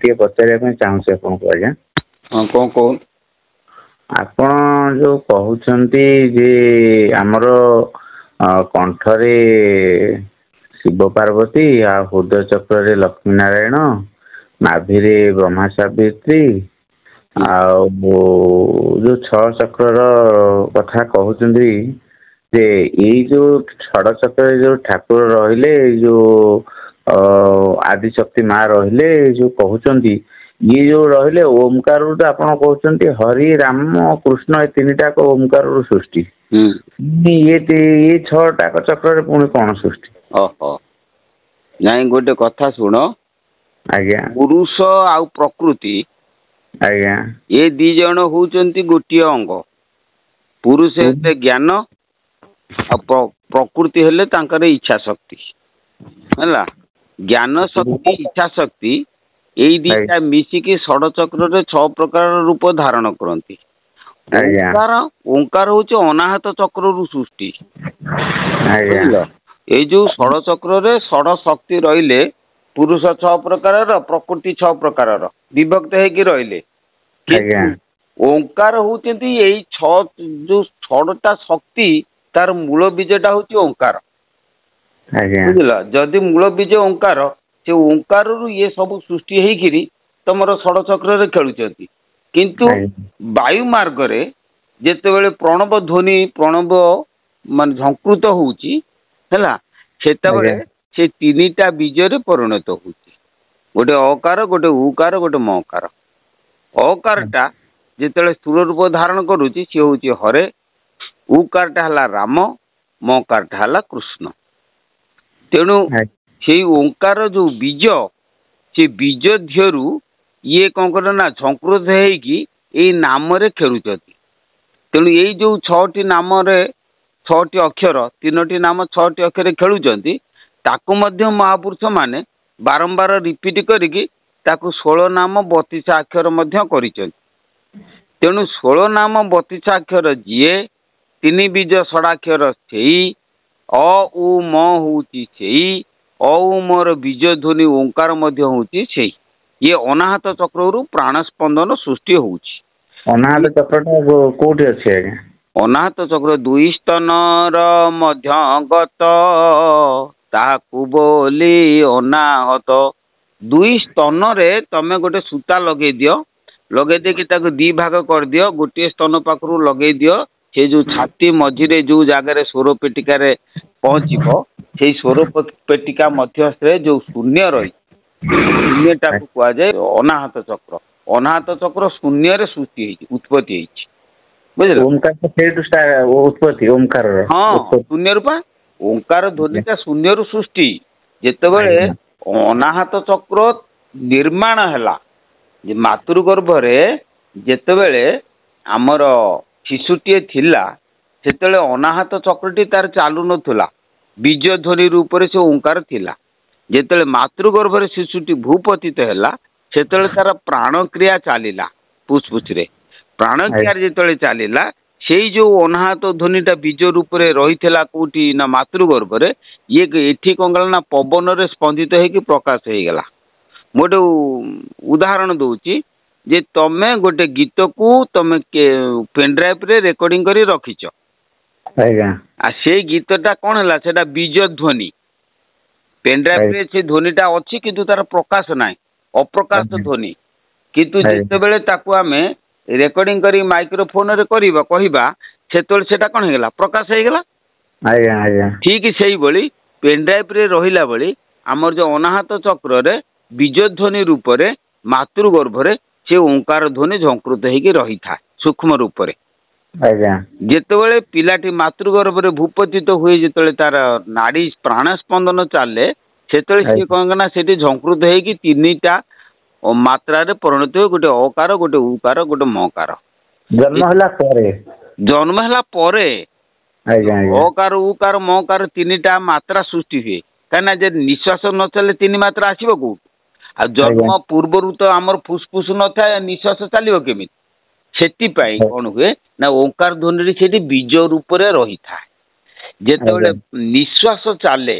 ଟିକେ ପଚାରିବା ପାଇଁ ଚାହୁଁଛି ଆପଣଙ୍କୁ ଆଜ୍ଞା। ହଁ କଣ କହୁନ? ଆପଣ ଯୋଉ କହୁଛନ୍ତି ଯେ ଆମର କଣ୍ଠରେ ଶିବ ପାର୍ବତୀ ଆଉ ହୃଦୟ ଚକ୍ରରେ ଲକ୍ଷ୍ମୀ ନାରାୟଣ, ନାଭିରେ ବ୍ରହ୍ମା ସାବିତ୍ରୀ, ଆଉ ଯୋଉ ଛଅ ଚକ୍ରର କଥା କହୁଛନ୍ତି ଯେ ଏଇ ଯୋଉ ଷଡ ଚକ୍ରରେ ଯୋଉ ଠାକୁର ରହିଲେ, ଏଇ ଯୋଉ ଆଦି ଶକ୍ତି ମା ରହିଲେ, ଯୋଉ କହୁଛନ୍ତି ଇଏ ଯୋଉ ରହିଲେ ଓମକାର ରୁ, ଆପଣ କହୁଛନ୍ତି ହରି ରାମ କୃଷ୍ଣ ଏ ତିନିଟାକ ଓମକାର ରୁ ସୃଷ୍ଟି। ଇଏ ଛଅଟାକ ଚକ୍ରରେ ପୁଣି କଣ ସୃଷ୍ଟି? ଓହୋ, ନାଇଁ ଗୋଟେ କଥା ଶୁଣ। ଆଜ୍ଞା ପୁରୁଷ ଆଉ ପ୍ରକୃତି, ଆଜ୍ଞା, ଏ ଦି ଜଣ ହଉଛନ୍ତି ଗୋଟିଏ ଅଙ୍ଗ। ପୁରୁଷ ହେଲେ ଜ୍ଞାନ, ଆଉ ପ୍ରକୃତି ହେଲେ ତାଙ୍କର ଇଚ୍ଛା ଶକ୍ତି ହେଲା। ଜ୍ଞାନ ଶକ୍ତି, ଇଚ୍ଛା ଶକ୍ତି ଏଇ ଦିଟା ମିଶିକି ଷଡ ଚକ୍ରରେ 6 ପ୍ରକାର ରୂପ ଧାରଣ କରନ୍ତି। ଆଜ୍ଞା ଓଙ୍କାର ହଉଛି ଅନାହତ ଚକ୍ରରୁ ସୃଷ୍ଟି। ଆଜ୍ଞା ବୁଝିଲ? ଏଇ ଯୋଉ ଷଡ ଚକ୍ରରେ ଷଡ ଶକ୍ତି ରହିଲେ, ପୁରୁଷ 6 ପ୍ରକାରର, ପ୍ରକୃତି 6 ପ୍ରକାରର ବିଭକ୍ତ ହେଇକି ରହିଲେ। ଆଜ୍ଞା କିନ୍ତୁ ଓଙ୍କାର ହଉଛନ୍ତି ଏଇ ଯୋଉ 6ଟା ଶକ୍ତି, ତାର ମୂଳ ବୀଜଟା ହଉଛି ଓଙ୍କାର। ଆଜ୍ଞା ବୁଝିଲ? ଯଦି ମୂଳ ବୀଜ ଓଙ୍କାର, ସେ ଓଙ୍କାରରୁ ଇଏ ସବୁ ସୃଷ୍ଟି ହେଇକିରି ତମର ଷଡ ଚକ୍ରରେ ଖେଳୁଛନ୍ତି। କିନ୍ତୁ ବାୟୁ ମାର୍ଗରେ ଯେତେବେଳେ ପ୍ରଣବ ଧ୍ୱନି, ପ୍ରଣବ ମାନେ ଝଙ୍କୃତ ହଉଛି ହେଲା, ସେତେବେଳେ ସେ 3ଟା ବୀଜରେ ପରିଣତ ହଉଛି। ଗୋଟେ ଅକାର, ଗୋଟେ ଉକାର, ଗୋଟେ ମକାର। ଅକାର ଟା ଯେତେବେଳେ ସ୍ଥୂଳ ରୂପ ଧାରଣ କରୁଛି, ସିଏ ହଉଛି ହରେ। ଉକାରଟା ହେଲା ରାମ, ମକାରଟା ହେଲା କୃଷ୍ଣ। ତେଣୁ ସେଇ ଓଙ୍କାର ଯୋଉ ବୀଜ, ସେ ବୀଜ ଧିଅରୁ ଇଏ କଣ କରେ ନା ଝଙ୍କୃତ ହେଇକି ଏଇ ନାମରେ ଖେଳୁଛନ୍ତି। ତେଣୁ ଏଇ ଯୋଉ 6ଟି ନାମରେ 6ଟି ଅକ୍ଷର, 3ଟି ନାମ 6ଟି ଅକ୍ଷରରେ ଖେଳୁଛନ୍ତି, ତାକୁ ମଧ୍ୟ ମହାପୁରୁଷ ମାନେ ବାରମ୍ବାର ରିପିଟ କରିକି ତାକୁ 16 ନାମ 32 ଅକ୍ଷର ମଧ୍ୟ କରିଛନ୍ତି। ତେଣୁ 16 ନାମ 32 ଅକ୍ଷର ଯିଏ, 3 ବୀଜ ଷଡ଼ାକ୍ଷର ସେଇ, ଅ ଉ ମ ହଉଛି ସେଇ, ଅ ଉ ମର ବୀଜ ଧ୍ୱନି ଓଙ୍କାର ମଧ୍ୟ ହଉଛି ସେଇ। ଇଏ ଅନାହତ ଚକ୍ରରୁ ପ୍ରାଣ ସ୍ପନ୍ଦନ ସୃଷ୍ଟି ହଉଛି। ଅନାହତ ଚକ୍ରଟା କୋଉଠି ଅଛି ଆଜ୍ଞା? ଅନାହତ ଚକ୍ର 2 ସ୍ତନର ମଧ୍ୟ ଗତ, ତାହାକୁ ବୋଲି ଅନାହତ। 2 ସ୍ତନରେ ତମେ ଗୋଟେ ସୂତା ଲଗେଇ ଦିଅ, ଲଗେଇ ଦେଇକି ତାକୁ 2 ଭାଗ କରିଦିଅ। ଗୋଟିଏ ସ୍ତନ ପାଖରୁ ଲଗେଇ ଦିଅ, ସେ ଯୋଉ ଛାତି ମଝିରେ ଯୋଉ ଜାଗାରେ ସ୍ୱର ପେଟିକାରେ ପହଞ୍ଚିବ, ସେଇ ସ୍ୱର ପେଟିକା ମଧ୍ୟରେ ଯୋଉ ଶୂନ୍ୟ ରହିଛି, ଶୂନ୍ୟଟାକୁ କୁହାଯାଏ ଅନାହତ ଚକ୍ର। ଅନାହତ ଚକ୍ର ଶୂନ୍ୟରେ ସୃଷ୍ଟି ହେଇଛି, ଉତ୍ପତ୍ତି ହେଇଛି। ବୁଝିଲ? ଓମକାର ସେଇଠୁ ଉତ୍ପତ୍ତି, ଓମକାରର ହଁ, ଉତ୍ପତ୍ତି। ଶୂନ୍ୟରୁ ପା। ଓଙ୍କାର ଧ୍ୱନିଟା ଶୂନ୍ୟରୁ ସୃଷ୍ଟି। ଯେତେବେଳେ ଅନାହତ ଚକ୍ର ନିର୍ମାଣ ହେଲା, ଯେ ମାତୃ ଗର୍ଭରେ ଯେତେବେଳେ ଆମର ଶିଶୁଟିଏ ଥିଲା, ସେତେବେଳେ ଅନାହତ ଚକ୍ରଟି ତାର ଚାଲୁ ନଥିଲା, ବୀଜ ଧ୍ୱନି ରୂପରେ ସେ ଓଙ୍କାର ଥିଲା। ଯେତେବେଳେ ମାତୃ ଗର୍ଭରେ ଶିଶୁଟି ଭୂପତିତ ହେଲା, ସେତେବେଳେ ତାର ପ୍ରାଣକ୍ରିୟା ଚାଲିଲା ଫୁସଫୁସରେ। ପ୍ରାଣକ୍ରିୟା ଯେତେବେଳେ ଚାଲିଲା, ସେଇ ଯୋଉ ଅନାହତ ଧ୍ୱନିଟା ବୀଜ ରୂପରେ ରହିଥିଲା କୋଉଠି ନା ମାତୃ ଗର୍ଭରେ, ଇଏ ଏଠି କଣ କଲା ନା ପବନରେ ସ୍ପନ୍ଦିତ ହେଇକି ପ୍ରକାଶ ହେଇଗଲା। ମୁଁ ଗୋଟେ ଉଦାହରଣ ଦଉଛି, ଯେ ତମେ ଗୋଟେ ଗୀତକୁ ତମେ ପେନଡ୍ରାଇଭରେ ରେକର୍ଡିଂ କରି ରଖିଛ, ଆଉ ସେଇ ଗୀତଟା କଣ ହେଲା, ସେଟା ବୀଜ ଧ୍ୱନି। ପେନଡ୍ରାଇଭରେ ସେ ଧ୍ୱନିଟା ଅଛି, କିନ୍ତୁ ତାର ପ୍ରକାଶ ନାହିଁ, ଅପ୍ରକାଶ ଧ୍ୱନି। କିନ୍ତୁ ଯେତେବେଳେ ତାକୁ ଆମେ ରେକର୍ଡିଂ କରି ମାଇକ୍ରୋଫୋନରେ କହିବା, ସେତେବେଳେ ସେଟା କଣ ହେଇଗଲା, ପ୍ରକାଶ ହେଇଗଲା। ଠିକ ସେଇଭଳି ପେନଡ୍ରାଇଭରେ ରହିଲା ଭଳି ଆମର ଯୋଉ ଅନାହତ ଚକ୍ରରେ ବୀଜ ଧ୍ୱନି ରୂପରେ ମାତୃ ଗର୍ଭରେ ସେ ଓଙ୍କାର ଧ୍ୱନି ଝଙ୍କୃତ ହେଇକି ରହିଥାଏ ସୂକ୍ଷ୍ମ ରୂପରେ। ଯେତେବେଳେ ପିଲାଟି ମାତୃ ଗର୍ଭରେ ଭୂପତିତ ହୁଏ, ଯେତେବେଳେ ତାର ନାଡି ପ୍ରାଣ ସ୍ପନ୍ଦନ ଚାଲେ, ସେତେବେଳେ ସିଏ କଣ ନା ସେଠି ଝଙ୍କୃତ ହେଇକି 3ଟା ମାତ୍ରାରେ ପରିଣତ ହୁଏ, ଗୋଟେ ଅକାର, ଗୋଟେ ଉକାର, ଗୋଟେ ମକାର। ଜନ୍ମ ହେଲା ପରେ ଅକାର, ଉକାର, ମକାର 3ଟା ମାତ୍ରା ସୃଷ୍ଟି ହୁଏ। କାହିଁକିନା ଯେ ନିଶ୍ୱାସ ନ ଚାଲିଲେ 3 ମାତ୍ରା ଆସିବ କୋଉଠୁ? ଆଉ ଜନ୍ମ ପୂର୍ବରୁ ତ ଆମର ଫୁସଫୁସ ନଥାଏ, ନିଶ୍ୱାସ ଚାଲିବ କେମିତି? ସେଥିପାଇଁ କଣ ହୁଏ ନା ଓଙ୍କାର ଧ୍ୱନିରେ ସେଠି ବୀଜ ରୂପରେ ରହିଥାଏ। ଯେତେବେଳେ ନିଶ୍ୱାସ ଚାଲେ,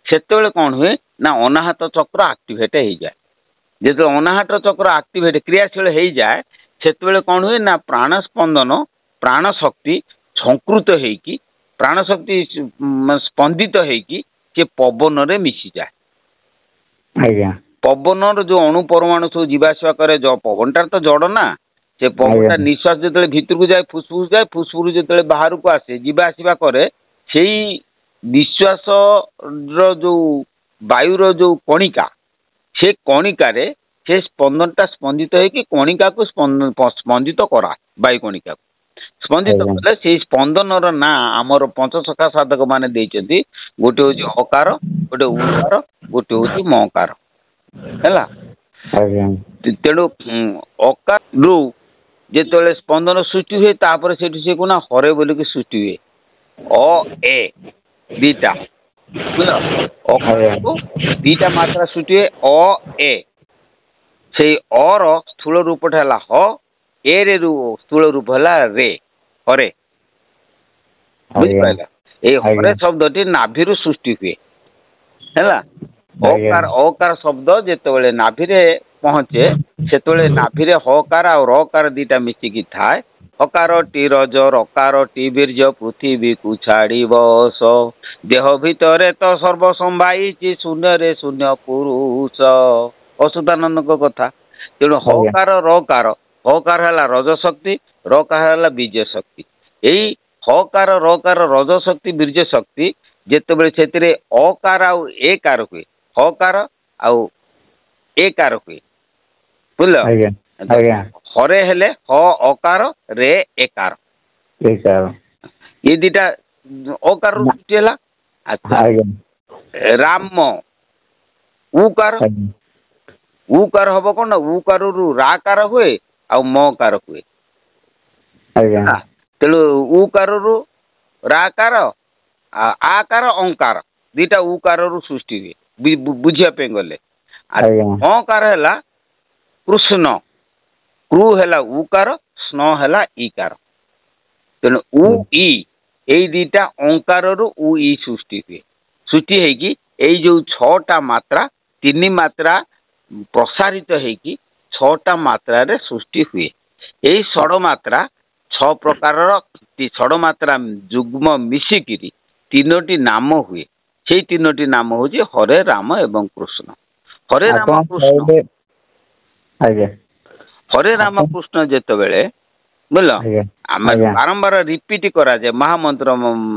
ସେତେବେଳେ କଣ ହୁଏ ନା ଅନାହତ ଚକ୍ର ଆକ୍ଟିଭେଟ ହେଇଯାଏ। ଯେତେବେଳେ ଅନାହତ ଚକ୍ର ଆକ୍ଟିଭେଟ୍ କ୍ରିୟାଶୀଳ ହେଇଯାଏ ସେତେବେଳେ କ'ଣ ହୁଏ ନା ପ୍ରାଣ ସ୍ପନ୍ଦନ ପ୍ରାଣ ଶକ୍ତି ସଂକୃତ ହେଇକି ପ୍ରାଣ ଶକ୍ତି ସ୍ପନ୍ଦିତ ହେଇକି ସେ ପବନରେ ମିଶିଯାଏ। ଆଜ୍ଞା ପବନର ଯୋଉ ଅଣୁ ପରମାଣୁ ସବୁ ଯିବା ଆସିବା କରେ ପବନଟାର ତ ଜଡ଼ ନା ସେ ପବନଟା ନିଶ୍ୱାସ ଯେତେବେଳେ ଭିତରକୁ ଯାଏ ଫୁସଫୁସ ଯାଏ ଫୁସଫୁସ ଯେତେବେଳେ ବାହାରକୁ ଆସେ ଯିବା ଆସିବା କରେ ସେଇ ନିଶ୍ୱାସର ଯୋଉ ବାୟୁର ଯୋଉ କଣିକା ସେ କଣିକାରେ ସେ ସ୍ପନ୍ଦନଟା ସ୍ପନ୍ଦିତ ହେଇକି କଣିକାକୁ ସ୍ପନ୍ଦିତ କରାଏ ବାୟୁ କଣିକାକୁ ସ୍ପନ୍ଦିତ କଲେ ସେଇ ସ୍ପନ୍ଦନର ନାଁ ଆମର ପଞ୍ଚସଖା ସାଧକ ମାନେ ଦେଇଛନ୍ତି। ଗୋଟେ ହଉଛି ଅକାର ଗୋଟେ ଉକାର ଗୋଟେ ହଉଛି ମକାର ହେଲା। ତେଣୁ ଅକାରରୁ ଯେତେବେଳେ ସ୍ପନ୍ଦନ ସୃଷ୍ଟି ହୁଏ ତାପରେ ସେଠି ସେ କଣ ହରେ ବୋଲିକି ସୃଷ୍ଟି ହୁଏ ଅ ଏ ଦିଟା ଅକାରକୁ ଦିଟା ମାତ୍ରା ସୃଷ୍ଟି ହୁଏ ଅ ଏ ସେଇ ଅର ସ୍ଥୂଳ ରୂପଟା ହେଲା ହ ଏ ରେ ସ୍ଥୂଳ ରୂପ ହେଲା ରେ ହରେ ବୁଝିପାରିଲ। ଏଇ ହରେ ଶବ୍ଦଟି ନାଭିରୁ ସୃଷ୍ଟି ହୁଏ ହେଲା। ଅକାର ଶବ୍ଦ ଯେତେବେଳେ ନାଭିରେ ପହଞ୍ଚେ ସେତେବେଳେ ନାଭିରେ ହକାର ଆଉ ରକାର ଦିଟା ମିଶିକି ଥାଏ। ହକାରଟି ରଜ ରକାରଟି ବୀର୍ଯ୍ୟ ପୃଥିବୀକୁ ଛାଡ଼ିବ ଦେହ ଭିତରେ ତ ସର୍ବ ସମ୍ଭାଇଛି ଶୂନ୍ୟରେ ଶୂନ୍ୟ ପୁରୁଷ ଅଚ୍ୟୁତାନନ୍ଦଙ୍କ କଥା। ତେଣୁ ହକାର ରକାର ହକାର ହେଲା ରଜ ଶକ୍ତି ରକାର ହେଲା ବୀର୍ଯ୍ୟ ଶକ୍ତି। ଏଇ ହକାର ରକାର ରଜ ଶକ୍ତି ବୀର୍ଯ୍ୟ ଶକ୍ତି ଯେତେବେଳେ ସେଥିରେ ଅକାର ଆଉ ଏକାର ହୁଏ ହକାର ଆଉ ଏକାର ହୁଏ ବୁଝିଲ। ହରେ ହେଲେ ହ ଅକାର ରେ ଏକାର ଏ ଦିଟା ଅକାର ସୃଷ୍ଟି ହେଲା। ଆଚ୍ଛା ରାମ ଉକାର ଉକାର ହବ କଣ ନା ଉକାରରୁ ରାକାର ହୁଏ ଆଉ ମକାର ହୁଏ। ତେଣୁ ଉକାରରୁ ରାକାର ଆକାର ଅଙ୍କାର ଦିଟା ଉକାରରୁ ସୃଷ୍ଟି ହୁଏ ବୁଝିବା ପାଇଁ ଗଲେ। ଅକାର ହେଲା କୃଷ୍ଣ କୃ ହେଲା ଉକାର ସ୍ନ ହେଲା ଇକାର। ତେଣୁ ଉ ଇ ଏଇ ଦିଟା ଅଙ୍କାରରୁ ଉ ଇ ସୃଷ୍ଟି ହୁଏ। ସୃଷ୍ଟି ହେଇକି ଏଇ ଯୋଉ 6ଟା ମାତ୍ରା 3 ମାତ୍ରା ପ୍ରସାରିତ ହେଇକି 6ଟା ମାତ୍ରାରେ ସୃଷ୍ଟି ହୁଏ। ଏଇ ଷଡ଼ ମାତ୍ରା 6 ପ୍ରକାରର ଷଡ଼ ମାତ୍ରା ଯୁଗ୍ମ ମିଶିକିରି 3ଟି ନାମ ହୁଏ। ସେଇ 3ଟି ନାମ ହଉଛି ହରେ ରାମ ଏବଂ କୃଷ୍ଣ। ହରେ ରାମ କୃଷ୍ଣ ହରେ ରାମ କୃଷ୍ଣ ଯେତେବେଳେ ବୁଝିଲ ଆମେ ବାରମ୍ବାର ରିପିଟ କରାଯାଏ ମହାମନ୍ତ୍ର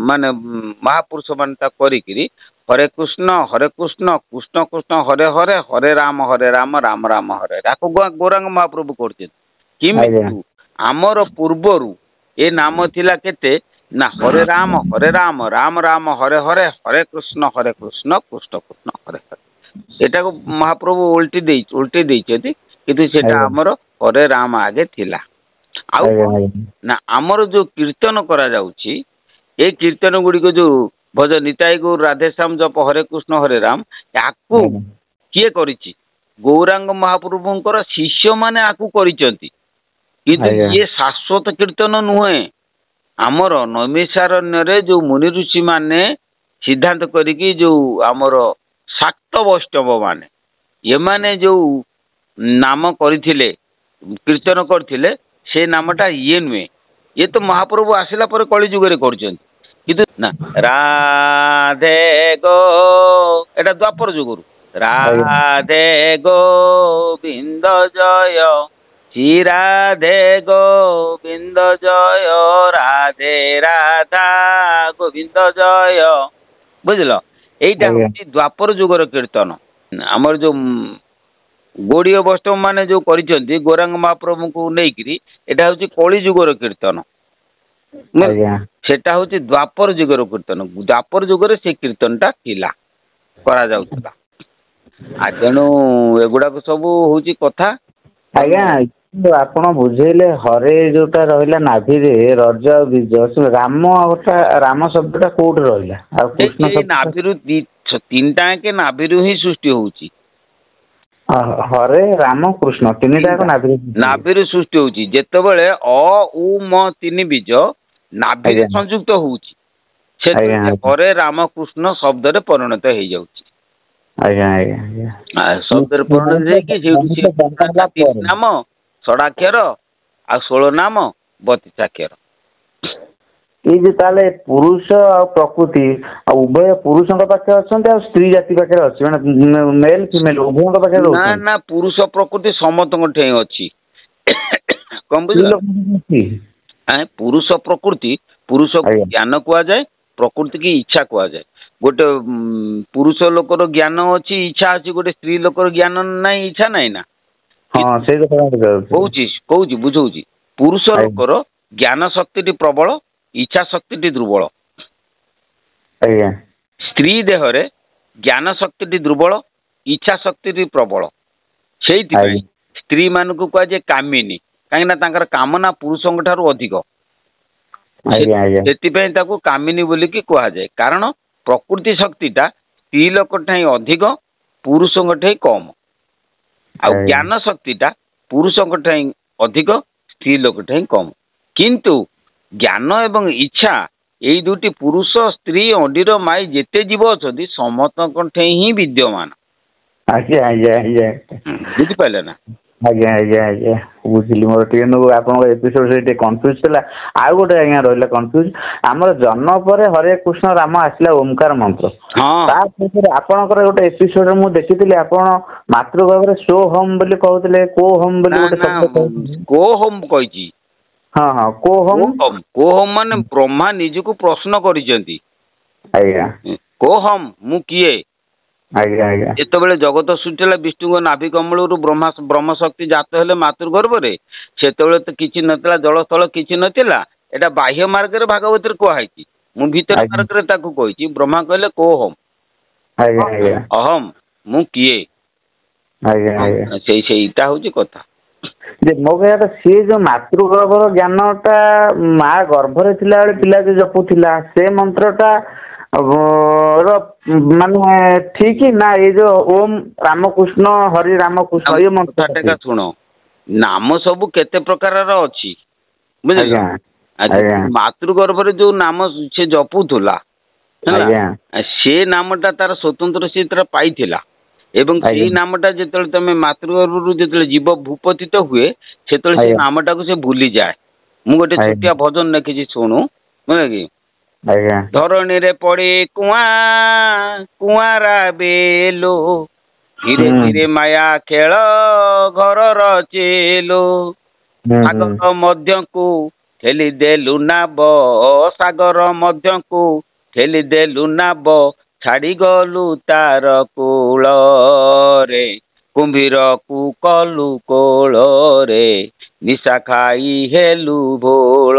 ମାନେ ମହାପୁରୁଷ ମାନେ ତା କରିକିରି ହରେ କୃଷ୍ଣ କୃଷ୍ଣ କୃଷ୍ଣ ହରେ ହରେ ହରେ ରାମ ରାମ ରାମ ହରେ ଆକୁ ଗୌରାଙ୍ଗ ମହାପ୍ରଭୁ କରୁଛନ୍ତି। କିନ୍ତୁ ଆମର ପୂର୍ବରୁ ଏ ନାମ ଥିଲା କେତେ ନା ହରେ ରାମ ରାମ ରାମ ହରେ ହରେ ହରେ କୃଷ୍ଣ କୃଷ୍ଣ କୃଷ୍ଣ ହରେ ହରେ। ଏଟାକୁ ମହାପ୍ରଭୁ ଓଲଟି ଦେଇଛନ୍ତି କିନ୍ତୁ ସେଟା ଆମର ହରେ ରାମ ଆଗେ ଥିଲା। ଆଉ ନା ଆମର ଯୋଉ କୀର୍ତ୍ତନ କରାଯାଉଛି ଏ କୀର୍ତ୍ତନ ଗୁଡିକ ଯୋଉ ଭଜ ନିତାଇ ଗୌର ରାଧେଶ୍ୟାମ ଜପ ହରେ କୃଷ୍ଣ ହରେ ରାମ ଆକୁ କିଏ କରିଛି? ଗୌରାଙ୍ଗ ମହାପ୍ରଭୁଙ୍କର ଶିଷ୍ୟମାନେ ଆକୁ କରିଛନ୍ତି। କିନ୍ତୁ ଇଏ ଶାଶ୍ୱତ କୀର୍ତ୍ତନ ନୁହେଁ। ଆମର ନୈମିଷାରଣ୍ୟରେ ଯୋଉ ମୁନି ଋଷି ମାନେ ସିଦ୍ଧାନ୍ତ କରିକି ଯୋଉ ଆମର ଶାକ୍ତ ବୈଷ୍ଣବ ମାନେ ଏମାନେ ଯୋଉ ନାମ କରିଥିଲେ କୀର୍ତ୍ତନ କରିଥିଲେ ସେ ନାମଟା ଇଏ ନୁହେଁ। ଇଏ ତ ମହାପ୍ରଭୁ ଆସିଲା ପରେ କଳି ଯୁଗରେ କରୁଛନ୍ତି। କିନ୍ତୁ ନା ରାଧେ ଗୋ ଏଟା ଦ୍ୱାପର ଯୁଗରୁ ରାଧେ ଗୋବିନ୍ଦ ଜୟ ଶ୍ରୀ ରାଧେ ଗୋବିନ୍ଦ ଜୟ ରାଧେ ରାଧା ଗୋବିନ୍ଦ ଜୟ ବୁଝିଲ। এইটা হচ্ছে দ্ୱାপର ଯୁଗର କୀର୍ତ୍ତନ। ଆମର ଯୋଉ ଗୌଡୀୟ ବୈଷ୍ଣବ ମାନେ ଯୋଉ କରିଛନ୍ତି ଗୌରାଙ୍ଗ ମହାପ୍ରଭୁଙ୍କୁ ନେଇକିରି ଏଟା ହଉଛି କଳି ଯୁଗର କୀର୍ତ୍ତନ। ସେଟା ହଉଛି ଦ୍ୱାପର ଯୁଗର କୀର୍ତ୍ତନ। ଦ୍ୱାପର ଯୁଗରେ ସେ କୀର୍ତ୍ତନଟା ଥିଲା କରାଯାଉଥିଲା। ତେଣୁ ଏଗୁଡାକ ସବୁ ହଉଛି କଥା। ଆଜ୍ଞା ଆପଣ ବୁଝେଇଲେ ହରେ ଯୋଉଟା ରହିଲା ନାଭିରେ ରଜ ବୀଜ ରାମ ରାମ ଶବ୍ଦଟା କୋଉଠି ରହିଲା? ଆଉ କୃଷ୍ଣ ନାଭିରୁ 3ଟା ନାଭିରୁ ହିଁ ସୃଷ୍ଟି ହଉଛି। ହରେ ରାମ କୃଷ୍ଣ 3ଟା ନାଭିରୁ ସୃଷ୍ଟି ହଉଛି। ଯେତେବେଳେ ଅ ଉ ମ 3 ବୀଜ ନାଭିରେ ସଂଯୁକ୍ତ ହଉଛି ସେତେବେଳେ ହରେ ରାମ କୃଷ୍ଣ ଶବ୍ଦରେ ପରିଣତ ହେଇଯାଉଛି। ଆଜ୍ଞା ଆଜ୍ଞା ଆଜ୍ଞା ଶବ୍ଦରେ ପରିଣତ ହେଇକି ସେଇଠୁ ନାମ ଷଡ଼ାକ୍ଷର ଆଉ 16 ନାମ 32 ଅକ୍ଷର। ଏଇ ଯେ ତାହେଲେ ପୁରୁଷ ଆଉ ପ୍ରକୃତି ଆଉ ଉଭୟ ପୁରୁଷଙ୍କ ପାଖରେ ଅଛନ୍ତି ଆଉ ସ୍ତ୍ରୀ ଜାତି ପାଖରେ ଅଛି, ମାନେ ମେଲ ଫିମେଲ ଉଭୟଙ୍କ ପାଖରେ ନା ରହୁଛନ୍ତି। ନା ପୁରୁଷ ପ୍ରକୃତି ସମସ୍ତଙ୍କ ଠେଇଁ ଅଛି। କଣ ବୁଝିଲ? ପୁରୁଷ ପ୍ରକୃତି, ପୁରୁଷକୁ ଆଜ୍ଞା ଜ୍ଞାନ କୁହାଯାଏ, ପ୍ରକୃତି କି ଇଚ୍ଛା କୁହାଯାଏ। ଗୋଟେ ପୁରୁଷ ଲୋକର ଜ୍ଞାନ ଅଛି, ଇଚ୍ଛା ଅଛି, ଗୋଟେ ସ୍ତ୍ରୀ ଲୋକର ଜ୍ଞାନ ନାହିଁ, ଇଚ୍ଛା ନାହିଁ ନା। ହଁ ସେଇ କଥା ମୁଁ ପଚାରୁଥିଲି। କହୁଛି ବୁଝଉଛି। ପୁରୁଷ ଆଜ୍ଞା ଲୋକର ଜ୍ଞାନ ଶକ୍ତିଟି ପ୍ରବଳ, ଇଚ୍ଛା ଶକ୍ତିଟି ଦୁର୍ବଳ। ଆଜ୍ଞା ସ୍ତ୍ରୀ ଦେହରେ ଜ୍ଞାନ ଶକ୍ତିଟି ଦୁର୍ବଳ, ଇଚ୍ଛା ଶକ୍ତିଟି ପ୍ରବଳ। ସେଇଥିପାଇଁ ଆଜ୍ଞା ସ୍ତ୍ରୀ ମାନଙ୍କୁ କୁହାଯାଏ କାମିନୀ, କାହିଁକି ନା ତାଙ୍କର କାମନା ପୁରୁଷଙ୍କ ଠାରୁ ଅଧିକ। ଆଜ୍ଞା ଆଜ୍ଞା ସେଥିପାଇଁ ତାକୁ କାମିନୀ ବୋଲିକି କୁହାଯାଏ। କାରଣ ପ୍ରକୃତି ଶକ୍ତିଟା ସ୍ତ୍ରୀ ଲୋକ ଠାଇଁ ଅଧିକ, ପୁରୁଷଙ୍କ ଠାଇଁ କମ। ଆଉ ଆଜ୍ଞା ଜ୍ଞାନ ଶକ୍ତିଟା ପୁରୁଷଙ୍କ ଠାଇଁ ଅଧିକ, ସ୍ତ୍ରୀ ଲୋକ ଠାଇଁ କମ। କିନ୍ତୁ ଜ୍ଞାନ ଏବଂ ଇଚ୍ଛା ଏଇ ଦୁଇଟି ପୁରୁଷ ସ୍ତ୍ରୀ ଅଣ୍ଡିର ମାଇ ଯେତେ ଜୀବ ଅଛନ୍ତି ସମସ୍ତଙ୍କ ଠେଇଁ ହିଁ ବିଦ୍ୟମାନ। ଆଜ୍ଞା ଆଜ୍ଞା ଆଜ୍ଞା ବୁଝିପାରିଲେ ନା? ଆଜ୍ଞା ଆଜ୍ଞା ଆଜ୍ଞା ବୁଝିଲି। ମୋର ଟିକେ ଆପଣଙ୍କ ଏପିସୋଡ ଟିକେ କନଫ୍ୟୁଜ ଥିଲା। ଆଉ ଗୋଟେ ଆଜ୍ଞା ରହିଲା କନଫ୍ୟୁଜ, ଆମର ଜନ୍ମ ପରେ ହରେ କୃଷ୍ଣ ରାମ ଆସିଲା ଓମକାର ମନ୍ତ୍ର। ହଁ ତା ଭିତରେ ଆପଣଙ୍କର ଗୋଟେ ଏପିସୋଡ ମୁଁ ଦେଖିଥିଲି, ଆପଣ ମାତୃଭାବରେ ସୋ ହୋମ ବୋଲି କହୁଥିଲେ, କୋ ହୋମ ବୋଲି ନା ଗୋଟେ ନା ଶବ୍ଦ କହୁଥିଲେ। କୋ ହୋମ କହିଛି। ହଁ ହଁ କୋ ହୋମ। କୋ ହୋମ ମାନେ ବ୍ରହ୍ମା ନିଜକୁ ପ୍ରଶ୍ନ କରିଛନ୍ତି। ଆଜ୍ଞା କୋହମ ମୁଁ କିଏ? ଆଜ୍ଞା ଆଜ୍ଞା ଯେତେବେଳେ ଜଗତ ସୃଷ୍ଟି ହେଲା, ବିଷ୍ଣୁଙ୍କ ନାଭି କମଳରୁ ବ୍ରହ୍ମ ଶକ୍ତି ଜାତ ହେଲେ ମାତୃ ଗର୍ଭରେ, ସେତେବେଳେ ତ କିଛି ନଥିଲା, ଜଳ ସ୍ଥଳ କିଛି ନଥିଲା। ଏଇଟା ବାହ୍ୟ ମାର୍ଗରେ ଭାଗବତରେ କୁହାଯାଇଛି। ମୁଁ ଭିତର ଆଜ୍ଞା ମାର୍ଗରେ ତାକୁ କହିଛି। ବ୍ରହ୍ମା କହିଲେ କୋହମ, ଆଜ୍ଞା ଆଜ୍ଞା ଅହମ ମୁଁ କିଏ? ଆଜ୍ଞା ଆଜ୍ଞା ସେଇଟା ହଉଛି କଥା। ଯେ ମୋ କହିବା କଥା, ସିଏ ଯୋଉ ମାତୃଗର୍ଭର ଜ୍ଞାନ ଟା ମା ଗର୍ଭରେ ଥିଲାବେଳେ ପିଲା ଯୋଉ ଜପୁଥିଲା, ସେ ମନ୍ତ୍ର ଟା ର ମାନେ ଠିକ ନା ଏଇ ଯୋଉ ଓମ୍ ରାମକୃଷ୍ଣ ହରି ରାମକୃଷ୍ଣ ଇଏ ମନ୍ତ୍ର ଟା ଠିକ? ଶୁଣ, ନାମ ସବୁ କେତେ ପ୍ରକାରର ଅଛି ବୁଝିଲ। ଆଜ୍ଞା ଆଜ୍ଞା ମାତୃ ଗର୍ଭରେ ଯୋଉ ନାମ ସେ ଜପୁଥିଲା ହେଲା, ଆଜ୍ଞା ସେ ନାମଟା ତାର ସ୍ୱତନ୍ତ୍ର ସେ ତାର ପାଇଥିଲା। ଏବଂ ସେଇ ଆଜ୍ଞା ନାମଟା ଯେତେବେଳେ ତମେ ମାତୃଗର୍ଭରୁ ଯେତେବେଳେ ଜୀବ ଭୂପତିତ ହୁଏ, ସେତେବେଳେ ସେ ଆଜ୍ଞା ନାମଟାକୁ ସେ ଭୁଲିଯାଏ। ମୁଁ ଗୋଟେ ଆଜ୍ଞା ଛୋଟିଆ ଭଜନ ଲେଖିଛି ଶୁଣୁ, ବୁଝିଲ କି? ଆଜ୍ଞା ଧରଣୀରେ ପଡି କୁଆଁ କୁଆଁରା ବେଲୋ, ଧୀରେ ହୁଁ ଧୀରେ ମାୟା ଖେଳ ଘରର ଚେଲୋ, ହୁଁ ହୁଁ ସାଗର ମଧ୍ୟକୁ ଠେଲି ଦେଲୁ ନାବ, ସାଗର ମଧ୍ୟକୁ ଠେଲି ଦେଲୁ ନାବ, ଛାଡିଗଲୁ ତାର କୂଳରେ, କୁମ୍ଭୀରକୁ କଲୁ କୋଳରେ, ନିଶା ଖାଇ ହେଲୁ ଭୋଳ।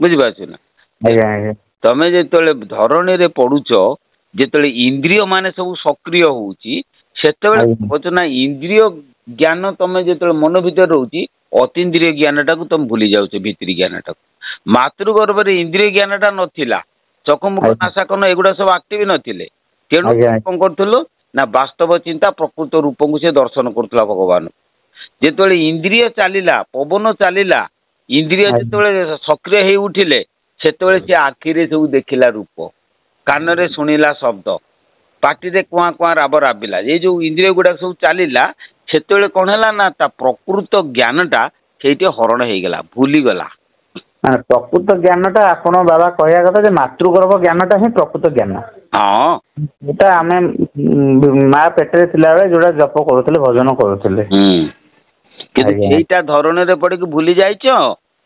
ବୁଝିପାରୁଛ ନା? ଆଜ୍ଞା ଆଜ୍ଞା ତମେ ଯେତେବେଳେ ଧରଣୀରେ ପଡୁଛ, ଯେତେବେଳେ ଇନ୍ଦ୍ରିୟ ମାନେ ସବୁ ସକ୍ରିୟ ହଉଛି, ସେତେବେଳେ ଆଜ୍ଞା କହୁଛ ନା ଇନ୍ଦ୍ରିୟ ଜ୍ଞାନ ତମେ ଯେତେବେଳେ ମନ ଭିତରେ ରହୁଛି, ଅତୀନ୍ଦ୍ରିୟ ଜ୍ଞାନ ଟାକୁ ତମେ ଭୁଲି ଯାଉଛ, ଭିତରି ଜ୍ଞାନ ଟାକୁ। ମାତୃ ଗର୍ଭରେ ଇନ୍ଦ୍ରିୟ ଜ୍ଞାନ ଟା ନଥିଲା। ଚକମୁକ ନାସା କର୍ଣ୍ଣ ଏଗୁଡା ସବୁ ଆକ୍ଟିଭ ନଥିଲେ। ତେଣୁ ଆଜ୍ଞା କଣ କରୁଥିଲୁ ନା, ବାସ୍ତବ ଚିନ୍ତା ପ୍ରକୃତ ରୂପଙ୍କୁ ସେ ଦର୍ଶନ କରୁଥିଲା ଭଗବାନ। ଯେତେବେଳେ ଇନ୍ଦ୍ରିୟ ଚାଲିଲା, ପବନ ଚାଲିଲା, ଇନ୍ଦ୍ରିୟ ଯେତେବେଳେ ସକ୍ରିୟ ହେଇ ଉଠିଲେ, ସେତେବେଳେ ସେ ଆଖିରେ ସବୁ ଦେଖିଲା ରୂପ, କାନରେ ଶୁଣିଲା ଶବ୍ଦ, ପାଟିରେ କୁଆଁ କୁଆଁ ରାବ ରାବିଲା। ଏଇ ଯୋଉ ଇନ୍ଦ୍ରିୟ ଗୁଡାକ ସବୁ ଚାଲିଲା, ସେତେବେଳେ କଣ ହେଲା ନା, ତା ପ୍ରକୃତ ଜ୍ଞାନ ଟା ସେଇଠି ହରଣ ହେଇଗଲା, ଭୁଲିଗଲା। ପ୍ରକୃତ ଜ୍ଞାନ ଟା ଆପଣ ବାବା କହିବା କଥା ଯେ ମାତୃଗର୍ଭ ଜ୍ଞାନ ଟା ହିଁ ପ୍ରକୃତ ଜ୍ଞାନ। ହଁ ଯୋଉଟା ଆମେ ମା ପେଟରେ ଥିଲାବେଳେ ଯୋଉଟା ଜପ କରୁଥିଲେ, ଭଜନ କରୁଥିଲେ। କିନ୍ତୁ ଆଜ୍ଞା ସେଇଟା ଧରଣୀରେ ପଡିକି ଭୁଲି ଯାଇଛ।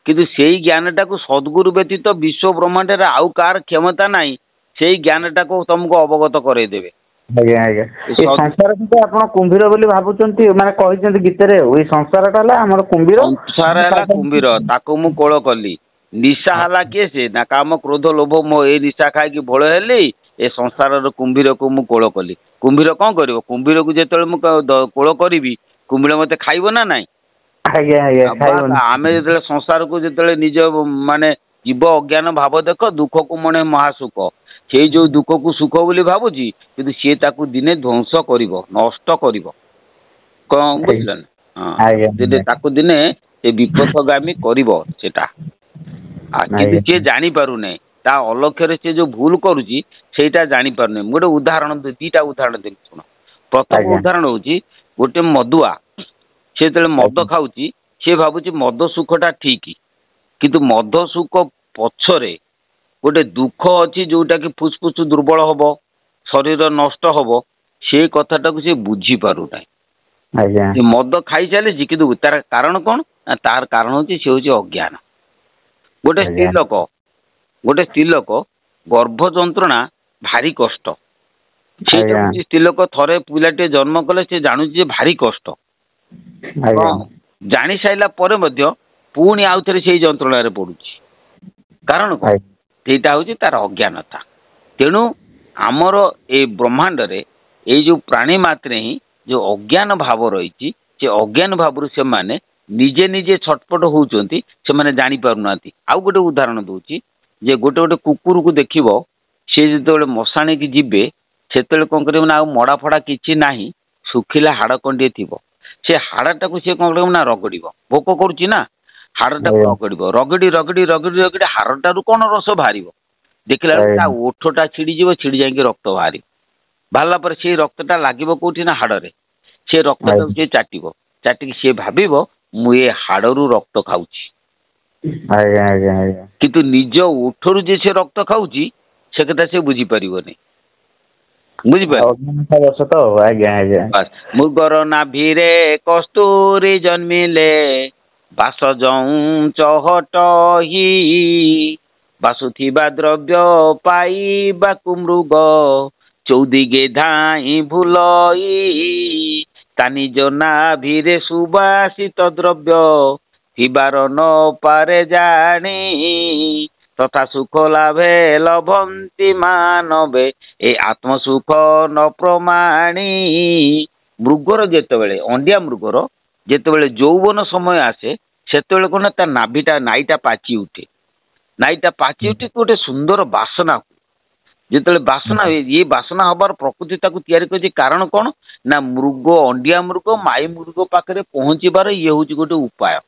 କିନ୍ତୁ ସେଇ ଜ୍ଞାନଟାକୁ ସଦ୍ଗୁରୁ ବ୍ୟତୀତ ବିଶ୍ୱ ବ୍ରହ୍ମାଣ୍ଡରେ ଆଉ କାହାର କ୍ଷମତା ନାହିଁ ସେଇ ଜ୍ଞାନଟାକୁ ତମକୁ ଅବଗତ କରେଇଦେବେ। ଆଜ୍ଞା ଆଜ୍ଞା ଏଇ ସଂସାର ଭିତରେ ଆପଣ କୁମ୍ଭୀର ବୋଲି ଭାବୁଛନ୍ତି, ମାନେ କହିଛନ୍ତି ଗୀତରେ, ଆଉ ଏଇ ସଂସାରଟା ହେଲା ଆମର କୁମ୍ଭୀର। ସଂସାର ହେଲା କୁମ୍ଭୀର, ତାକୁ ମୁଁ କୋଳ କଲି। ନିଶା ହେଲା କିଏ ସେ ନା, କାମ କ୍ରୋଧ ଲୋଭ ମୋ ଏଇ ନିଶା ଖାଇକି ଭୋଳ ହେଲି, ଏ ସଂସାରର କୁମ୍ଭୀରକୁ ମୁଁ କୋଳ କଲି। କୁମ୍ଭୀର କଣ କରିବ? କୁମ୍ଭୀରକୁ ଯେତେବେଳେ ମୁଁ କୋଳ କରିବି, କୁମ୍ଭୀର ମତେ ଖାଇବ ନା ନାଇଁ? ଆଜ୍ଞା ଆଜ୍ଞା ଖାଇବନି। ଆମେ ଯେତେବେଳେ ସଂସାରକୁ ଯେତେବେଳେ ନିଜ ମାନେ ଜୀବ ଅଜ୍ଞାନ ଭାବ ଦେଖ, ଦୁଃଖକୁ ମଣେ ମହାସୁଖ, ସେଇ ଯୋଉ ଦୁଃଖକୁ ସୁଖ ବୋଲି ଭାବୁଛି, କିନ୍ତୁ ସିଏ ତାକୁ ଦିନେ ଧ୍ୱଂସ କରିବ, ନଷ୍ଟ କରିବ। କଣ ବୁଝିଲ ନା? ଆଜ୍ଞା ହଁ, ତାକୁ ଦିନେ ସେ ବିପଥଗାମୀ କରିବ ସେଟା। କିନ୍ତୁ ଆଜ୍ଞା ସିଏ ଜାଣି ପାରୁନାହିଁ। ତା अलक्ष्य से जो भूल करुच्ची सेटा जानी पारने गोटे उदाहरण दीटा उदाहरण देवी शुण प्रथम उदाहरण हूँ गोटे मदुआ से मद खाऊची सी भावुची मद सुखटा ठीक किंतु मद सुख पछरे गोटे दुख अच्छी जोटा कि फुसफुस दुर्बल हम शरीर नष्ट हम से कथाटा को सी बुझी पारु ना मद खाई चली कि तार कारण कौन तार कारण हूँ सी हूँ अज्ञान गोटे स्त्रीलोक गर्भ जंत्रणा भारी कष्ट स्त्रीलोक थरे पिलाटे जन्म कले से जानू भारी कष्ट जानी साइला परे मध्य पुणी आउ थे से जंत्रणा पड़ुची कारण कौन सेटा हूँ तार अज्ञानता तेणु आमर ए ब्रह्मांड रे ये जो प्राणी मात्रे ही जो अज्ञान भाव रही से अज्ञान भाव से माने निजे निजे छटपट होउचंती से माने जानी पारुना आउ गोटे उदाहरण दूची जे गोटे गोटे कुकुर को देखिबो से जो मशाणी की जीवे से कौन कर मड़ा फड़ा किसी ना सुखिला हाड़ कंडे थी से हाड़टा को सी कौन कर रगड़ भोक करुच्ची ना हाड़टा को रगड़ रगड़ी रगड़ी रगड़ी रगड़ी हाड़टारू कौन रस बाहर देखला ओठटा छिड़ी छिड़ी जाकि रक्त बाहर बाहरला पर से रक्तटा लगे कौटी ना हाड़े से रक्तटा सी चाटिब चाटिक सी भाव मु ये हाड़ू रक्त खाऊची किंतु निज ओठरू जे से रक्त खाऊची से कथा से बुझी पारिबनी मुगर नाभिरे कस्तूरी जन्मिले बास जऊ चहटही बासुथिबा द्रव्य पाइबा कुमृग चौदिगे धाई भूलई ता निज नाभिरे सुबासित द्रव्य थिबार न पारे जानी तथा सुख लाभे लभंती मानवे ए आत्म सुख न प्रमाणी मृगर जेतेबेले अंडिया मृगर जेतेबेले यौवन समय आसे सेतेबेले कोन ता नाभिटा नाईटा पाची उठे नाईटा पाची उठे गोटे सुंदर बासना जेतेबेले बासना ये बासना हबार प्रकृति ताकू तैयारी करछि कारण कोन ना मृग अंडिया मृग माई मृग पाखरे पहुंचीबार ये होछि गोटे उपाय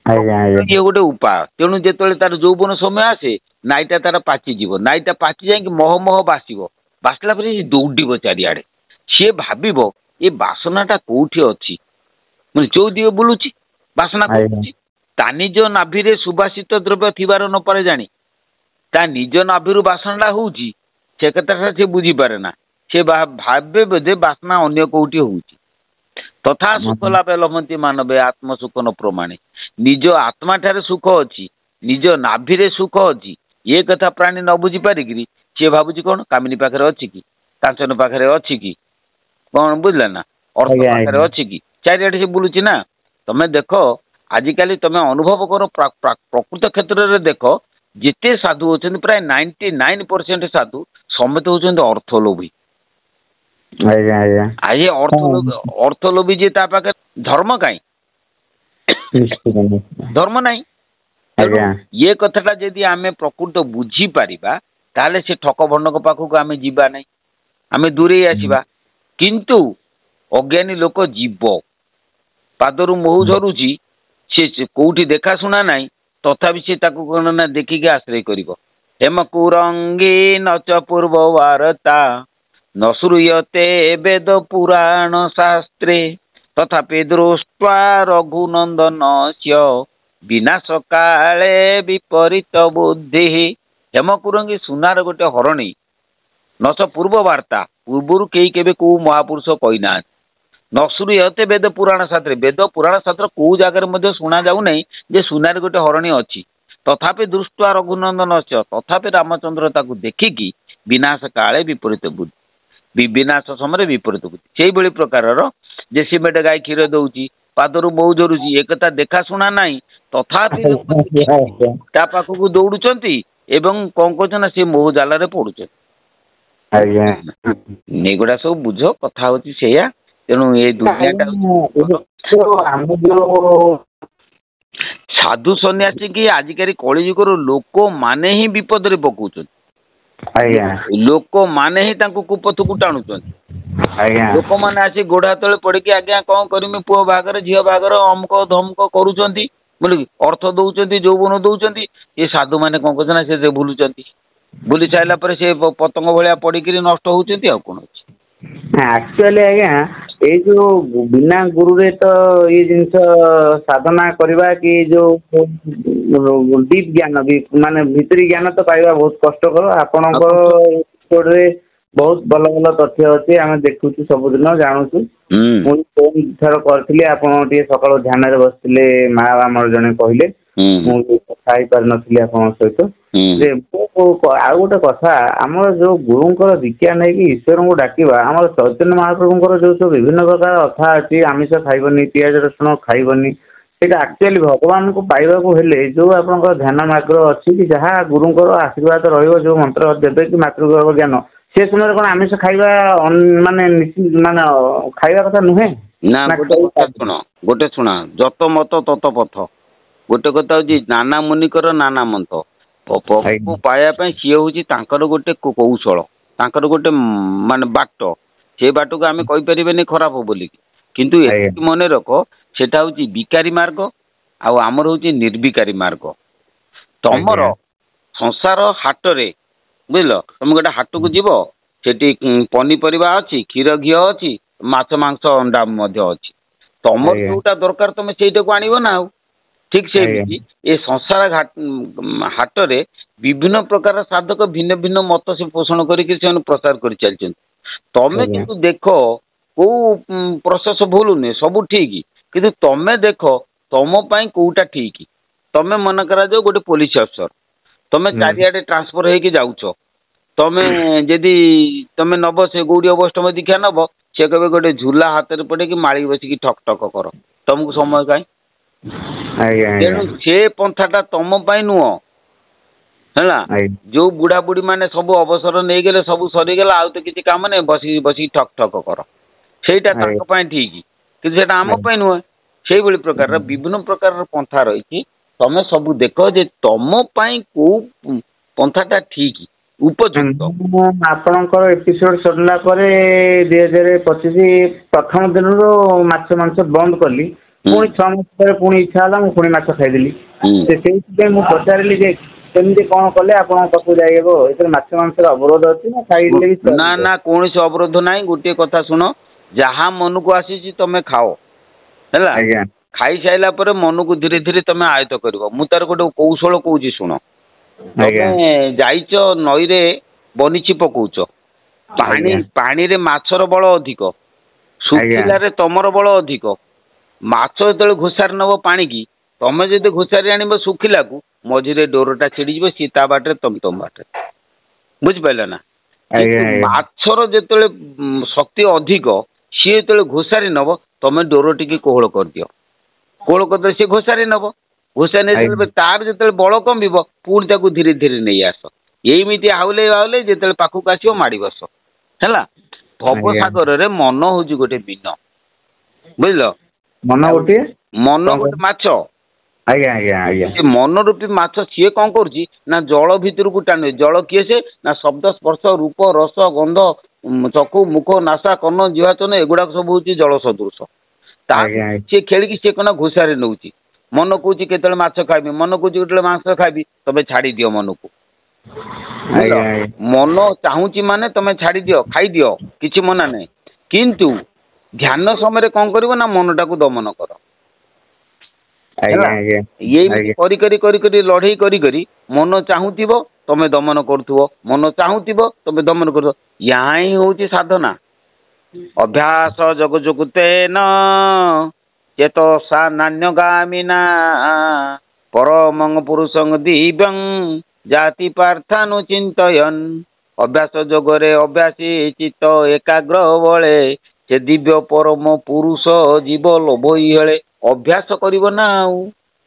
ये गोटे उपाय तेणु जो तार यौवन समय आसे नाईटा तार पाचिज नाईटा पाची जाकि मह मह बासिब बासला दौड़ चारिआडे सी भाव ये बासनाटा कौटी अच्छी मैं जो दिए बुलूची बासना ता निज नाभिरे सुबासित द्रव्य थिबार न पारे जानी ता निज नाभिरू बासनाटा होउची से कथाटा से बुझी पारे ना से भावे बोधे बासना अन्य कौटी होउची तथा सुख लाभे लभंती मानवे आत्म सुख न प्रमाणे निज आत्मा ठारे सुख अच्छी निज नाभिरे सुख अच्छी ये कथा प्राणी न बुझी पारिकी सी भावुची कौन कामिनी पाखे अच्छी कि कांचन पाखे अच्छी कि कौन बुझला ना अर्थ पाखे अच्छी कि चारिआडे से बुलूची ना तमे देख आजिकाली तमे अनुभव कर प्रकृत क्षेत्र में देख जिते साधु होती प्राय 99% साधु समेत होती अर्थलोभी ये अर्थलोभी जे ता पाखे धर्म कहीं धर्म नहीं ये कथाटा जदि आमे प्रकृत बुझी पारिबा ताले से ठक भंडक पाखक आमे जीवा नहीं आमे दूरे आसीबा किंतु अज्ञानी लोक जीव पादरू मोहु झरुची से कोठी देखा सुना नहीं तथापि से ताकू कोन ना देखिके आश्रय करिवो हेम कुरंगी नच पूर्व वार्ता न श्रूयते वेद पुराण शास्त्रे तथापि दृष्ट्वा रघुनंदनस्य विनाश काले विपरीत बुद्धि हेमकुरंगी सुनार गोटे हरणी नच पूर्व वार्ता पूर्वर कई केबे को महापुरुष कही ना न श्रूयते वेद पुराण शास्त्र वेद पुराण शास्त्र को जगह मध्य शुणा जाऊ नहीं जे सुनार गोटे हरणी अच्छी तथापि दृष्ट्वा रघुनंदनस्य तथापि रामचंद्र ताकू देखिकी विनाश काले विपरीत बुद्धि विनाश समय विपरीत बुद्धि से भली प्रकार जे सिमेट गाय क्षीर दौची पादरू मोह झरुची एक देखा शुणा नहीं तथापि ता पाखक दौड़ुचंती एवं कौन कर सी मोह जाल पड़ुच एगुड़ा सब बुझ कथा होची सेया तेणु ये दुनिया साधु सन्यासी की आजिकारी कलिजुगर लोक माने ही विपद रे पकाउछन लोक माने ही तांको कुपथ को टाणुछन लोक माने आसी गोड़ा तले पड़े कि आज्ञा कौन करमी पुओ बागर झील बागर अमुक धमक करुछंती बोले अर्थ दौरान यौवन दौरान ये साधु मैंने कौन करना से बुलूं बुली सारा पर से पतंग भाया पड़क नष्ट होती कौन अच्छी एक्चुअली आज्ञा ये जो बिना गुरु रे तो ये जिनस साधना करवा कि जो डीप ज्ञान भी माने भीतरी ज्ञान तो पाइबा बहुत कष्टकर आपणकर बहुत भल भल तथ्य अच्छे आम देखु सबुदिन जानूँ मुझे थर करी आप सकाल ध्यान बसते माँ आमर जड़े कहले मुझे कथा पार नी आप सहित आ गोटे कथा आम जो गुरुंर दीक्षा नहीं कि ईश्वर को डाकवा आम चैतन्य महाप्रभुंर जो सब विभिन्न प्रकार कथा अच्छी आमिष खाइबनी पियाज रसुण खाइबनी सेटा एक्चुअली भगवान को पाइबा जो आप ध्यान मार्ग अच्छी कि जहाँ गुरुंर आशीर्वाद रो मंत्र देवे कि मातृगर्भ ज्ञान से समय कौन आमिष खाइबा माने माने खाइबा कथा नुहे ना गोटे शुणा जत मत तत पथ गोटे कथा हूँ नाना मुनिकर नाना मंथ प्रभु पाया सी हूँ गोटे कौशल गोटे माने बाट से बाट को आम कहीपर खराब हो बोलिक किंतु मन रख सेटा हूँ विकारी मार्ग आमर हूँ निर्विकारी मार्ग तमर संसार हाटरे बुझल तुम गोटे हाट को जीव सेठी पनीपरिया अच्छी क्षीर घी अच्छी माछ मांस अंडा अच्छी तमर जोटा दरकार तुम सेटा को आनब ना ठीक से ये संसार हाटरे विभिन्न प्रकार साधक भिन्न भिन्न मत से पोषण करके प्रचार कर चलते तमें किंतु देख को प्रोसेस भूल नुहे सब ठीक किंतु तमें देख तुम कौटा ठीक तमें मन करा जाओ गोटे पुलिस अफसर तमें चारिआडे ट्रांसफर होगी जाऊच तमें जदि तमें नब से गौड़ी अष्टम दीक्षा नब से कहे गोटे झूला हाथ में पड़े कि माड़ी बसिकी ठक ठक कर तुमको समय कहीं तेणु से पंथाटा तुम नुह है जो बुढ़ा बुढ़ी माने सब अवसर नहीं गले सब सरीगला आउ तो किसी काम नहीं बस बस ठक ठक कर सेटा ठीक कि आम नुहे से प्रकार विभिन्न प्रकार पंथा रही तमें सब देख जे तुम को पंथाटा ठीक उपयुक्त आपणकर एपिसोड सरला 2025 प्रथम दिन माछ मांस बंद कली पुणी 6 मास पर पुणी इच्छा है मुझे पुणी माछ खाईदेली से पचारि केमती कौन कले आप माछ मांस अवरोध अच्छी ना खाई ना ना कौन अवरोध ना गोटे कथा शुण जहाँ मन को आसी तुम खाओ है खाई साइला पर मन को धीरे धीरे तुम आयत्त कर मु तार गोटे कौशल कौची शुण जाइच नई रे बनीची पकौच पानी पानी रे माछर बल अधिक सुखिला तमर बल अधिक माछ जो घोषार नब पानी की तमें जब घोषारी आण सुखिला को मझे डोरटा छिड़ी सी ता बाटे तुम बाटे बुझिपार ना माछर जो शक्ति अधिक सी जो घोषारी नब तमें डोर टी कोहल कर दियो कोहल कर सी घोषारी नब घोषारी नहीं तार जो बल कम पुणी ताको धीरे धीरे नहीं आस यही हाउले हाउले जो पाखक आस माड़ी बस है भवसागर रे मन हूँ गोटे बीन बुझल मन गोटे मन गोटे माछ आज्ञा आज्ञा आज्ञा मन रूपी माछ सी कौन कर जल भितर को टाणे जल किए से ना शब्द स्पर्श रूप रस गंध चकु मुख नासा कर्ण जीवाचन एगुड़ाक सब हूँ जल सदृश सी खेल सी कौन घोषारे नौ मन कौच के माछ खाइबी मन कौच के मांस खाइबी तमें छाड़ी दियो मन को मन चाहूची माने तमें छाड़ी दियो खाई दियो किसी मना नहीं किंतु ध्यान समय कौन कर मनटा को दमन कर ये करी लड़े करी मन चाहूब तमें दमन करुव मन चाहूब तमें दमन कर यहाँ ही हूँ साधना अभ्यास जग जुगुतेन चेतसा नान्यगामिना परमं पुरुषं दिव्यं जाति पार्थानु चिंतयन अभ्यास जगरे अभ्यासी चित्त एकाग्र बले से दिव्य परम पुरुष जीव लोभ इले अभ्यास करिवो ना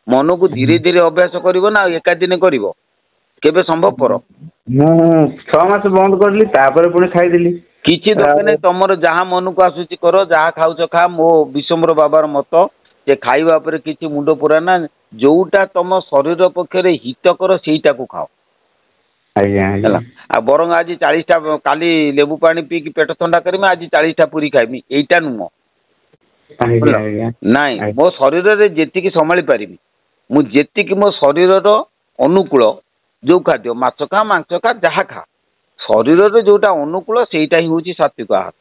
मन को धीरे धीरे अभ्यास करिवो ना एका दिन करिवो केबे संभव पर मु 6 मास बंद करली तापर पुणी खाइदेली किछि दरकार नै तमर जहाँ मन को आसुची करो जहाँ खाउछ खा मो विश्वम्बर बाबार मत जे खाइबा पर किछि मुंड पुराना जोटा तम शरीर पक्षरे हितकर सेटा को खाओ बरंग आज 40टा काली लेबू पानी पी पेट ठंडा करमी आज 40टा पूरी खाइमी एटा नुह नाई मो शरीर रे जेतिकी संभाली पारिमी ମୁଁ ଯେତିକି ମୋ ଶରୀରର ଅନୁକୂଳ ଯୋଉ ଖାଦ୍ୟ ମାଛ ଖା ମାଂସ ଖା ଯାହା ଖା ଶରୀରରେ ଯୋଉଟା ଅନୁକୂଳ ସେଇଟା ହିଁ ହଉଛି ସାତ୍ବିକ ଆହାର।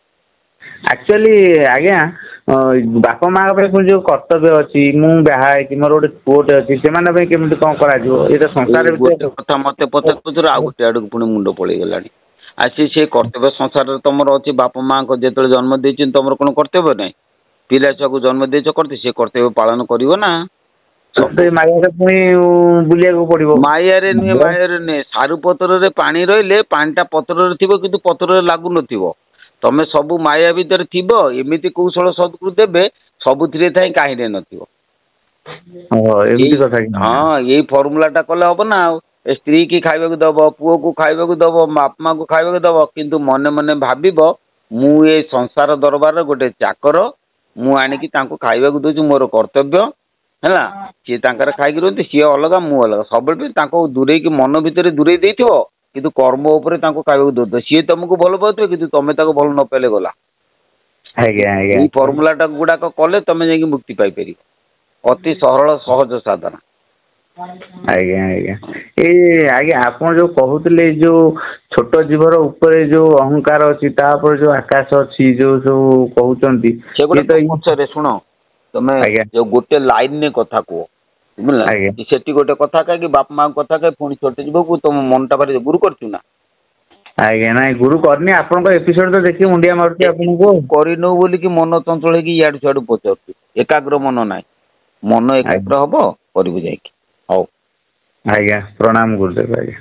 ଆକ୍ଚୁଆଲି ଆଜ୍ଞା ବାପା ମାଙ୍କ ପାଇଁ ପୁଣି ଯୋଉ କର୍ତ୍ତବ୍ୟ ଅଛି, ମୁଁ ବାହା ହେଇଛି ମୋର ଗୋଟେ ପୁଅଟେ ଅଛି, ସେମାନଙ୍କ ପାଇଁ କେମିତି କଣ କରାଯିବ? ଏଇଟା ସଂସାର ଗୋଟେ ଭିତରେ କଥା ମତେ ପଚାରୁ ଆଉ ଗୋଟେ ଆଡକୁ ପୁଣି ମୁଣ୍ଡ ପଳେଇଗଲାଣି। ଆସି ସେ କର୍ତ୍ତବ୍ୟ ସଂସାରରେ ତମର ଅଛି, ବାପା ମାଙ୍କ ଯେତେବେଳେ ଜନ୍ମ ଦେଇଛନ୍ତି ତମର କଣ କର୍ତ୍ତବ୍ୟ ନାହିଁ? ପିଲା ଛୁଆକୁ ଜନ୍ମ ଦେଇଛ କରିତେ ସେ କର୍ତ୍ତବ୍ୟ ପାଳନ କରିବ ନା। ପୁଣି ବୁଲିବାକୁ ପଡିବ। ମାୟାରେ ନୁହେଁ ସାରୁ ପତ୍ରରେ ପାଣି ରହିଲେ ପାଣିଟା ପତ୍ରରେ ଥିବ କିନ୍ତୁ ପତ୍ରରେ ଲାଗୁନଥିବ। ତମେ ସବୁ ମାୟା ଭିତରେ ଥିବ, ଏମିତି କୌଶଳ ସଦ୍ଗୁରୁ ଦେବେ ସବୁଥିରେ ଥାଇ କାହିଁରେ ନଥିବ। ଏମିତି କଥା ହଁ ଏଇ ଫର୍ମୁଲା ଟା କଲେ ହବ ନା। ଆଉ ସ୍ତ୍ରୀ କି ଖାଇବାକୁ ଦବ, ପୁଅକୁ ଖାଇବାକୁ ଦବ, ବାପା ମାଙ୍କୁ ଖାଇବାକୁ ଦବ, କିନ୍ତୁ ମନେ ମନେ ଭାବିବ ମୁଁ ଏ ସଂସାର ଦରବାରର ଗୋଟେ ଚାକର, ମୁଁ ଆଣିକି ତାଙ୍କୁ ଖାଇବାକୁ ଦଉଛି ମୋର କର୍ତ୍ତବ୍ୟ ହେଲା। ସିଏ ତାଙ୍କର ଖାଇକି ରୁହନ୍ତି, ସିଏ ଅଲଗା ମୁଁ ଅଲଗା, ସବୁବେଳେ ତାଙ୍କୁ ଦୂରେଇକି ମନ ଭିତରେ ଦୂରେଇ ଦେଇଥିବ କିନ୍ତୁ କର୍ମ ଉପରେ ତାଙ୍କୁ ଖାଇବାକୁ ଦଉଥିବ। ସିଏ ତମକୁ ଭଲ ପାଉଥିବ କିନ୍ତୁ ତମେ ତାକୁ ଭଲ ନ ପାଇଲେ ଗଲା। ଆଜ୍ଞା ଆଜ୍ଞା ଏଇ ଫର୍ମୁଲା ଟା ଗୁଡାକ କଲେ ତମେ ଯାଇକି ମୁକ୍ତି ପାଇପାରିବ। ଅତି ସରଳ ସହଜ ସାଧନ। ଆଜ୍ଞା ଆଜ୍ଞା ଆଜ୍ଞା ଆପଣ ଯୋଉ କହୁଥିଲେ ଯୋଉ ଛୋଟ ଜୀବର ଉପରେ ଯୋଉ ଅହଙ୍କାର ଅଛି, ତାପରେ ଯୋଉ ଆକାଶ ଅଛି, ଯୋଉ ସବୁ କହୁଛନ୍ତି ସେଗୁଡା ଶୁଣ ତମେ ଆଜ୍ଞା ଯୋଉ ଗୋଟେ ଲାଇନରେ କଥା କୁହ ବୁଝିଲ। ଆଜ୍ଞା ସେଠି ଗୋଟେ କଥା କହିକି ବାପା ମାଙ୍କ କଥା କହି ପୁଣି ଛୋଟ ଯିବକୁ ତମ ମନଟା ଭାରି ଗୁରୁ କରୁଛୁ ନା। ଆଜ୍ଞା ନାଇଁ ଗୁରୁ କରିନି, ଆପଣଙ୍କ ଏପିସୋଡ ତ ଦେଖି ମୁଣ୍ଡିଆ ମାରୁଛି ଆପଣଙ୍କୁ। କରିନୁ ବୋଲିକି ମନ ଚଞ୍ଚଳ ହେଇକି ଇଆଡୁ ସିଆଡୁ ପଚାରୁଛୁ। ଏକାଗ୍ର ମନ ନାହିଁ, ମନ ଆଜ୍ଞା ଏକାଗ୍ର ହବ କରିବୁ ଯାଇକି। ହଉ ଆଜ୍ଞା ପ୍ରଣାମ ଗୁରୁଦେବ ଆଜ୍ଞା।